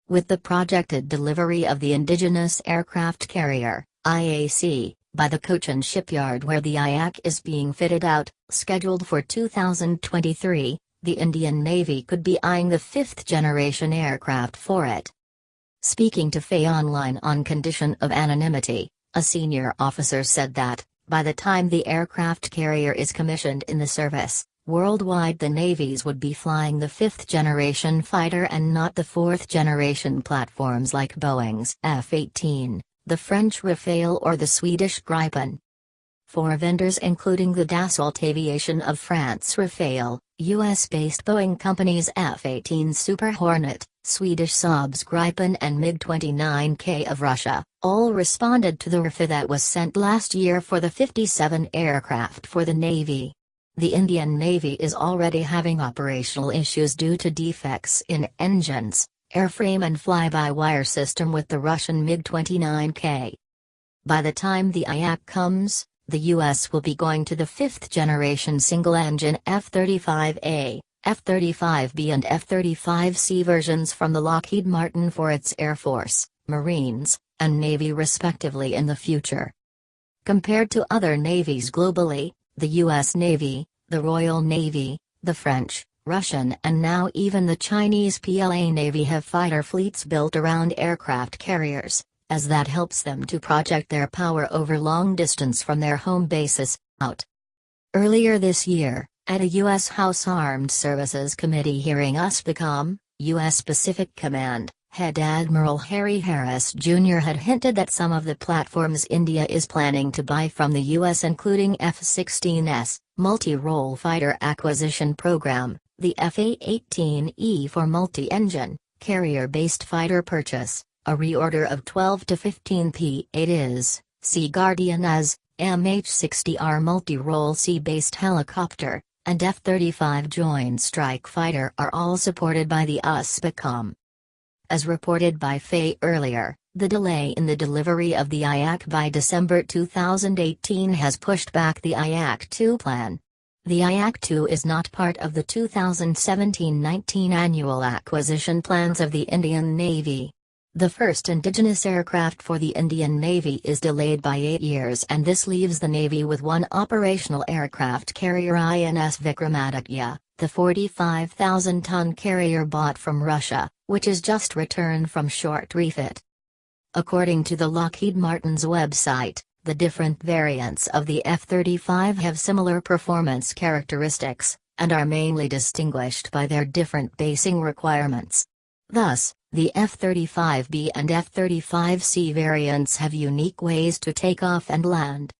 with the projected delivery of the indigenous aircraft carrier, IAC, by the Cochin Shipyard where the IAC is being fitted out, scheduled for 2023, the Indian Navy could be eyeing the fifth-generation aircraft for it. Speaking to FA Online on condition of anonymity, a senior officer said that, by the time the aircraft carrier is commissioned in the service, worldwide the navies would be flying the fifth-generation fighter and not the fourth-generation platforms like Boeing's F-18, the French Rafale or the Swedish Gripen. For vendors including the Dassault Aviation of France Rafale, US-based Boeing companies F-18 Super Hornet, Swedish SAAB's Gripen and MiG-29K of Russia, all responded to the RFI that was sent last year for the 57 aircraft for the Navy. The Indian Navy is already having operational issues due to defects in engines, airframe and fly-by-wire system with the Russian MiG-29K. By the time the IAC comes, the US will be going to the fifth-generation single-engine F-35A, F-35B and F-35C versions from the Lockheed Martin for its Air Force, Marines, and Navy respectively in the future. Compared to other navies globally, the US Navy, the Royal Navy, the French, Russian and now even the Chinese PLA Navy have fighter fleets built around aircraft carriers, as that helps them to project their power over long distance from their home bases, out. Earlier this year, at a U.S. House Armed Services Committee hearing USPACOM, U.S. Pacific Command, Head Admiral Harry Harris Jr. had hinted that some of the platforms India is planning to buy from the U.S. including F-16's multi-role fighter acquisition program, the F-A-18E for multi-engine, carrier-based fighter purchase, a reorder of 12 to 15 P-8s, Sea Guardian as, MH-60R multi-role sea-based helicopter, and F-35 Joint Strike Fighter are all supported by the USPACOM. As reported by FA earlier, the delay in the delivery of the IAC by December 2018 has pushed back the IAC-2 plan. The IAC-2 is not part of the 2017-19 annual acquisition plans of the Indian Navy. The first indigenous aircraft for the Indian Navy is delayed by 8 years and this leaves the Navy with one operational aircraft carrier INS Vikramaditya, the 45,000-ton carrier bought from Russia, which is just returned from short refit. According to the Lockheed Martin's website, the different variants of the F-35 have similar performance characteristics, and are mainly distinguished by their different basing requirements. Thus, the F-35B and F-35C variants have unique ways to take off and land.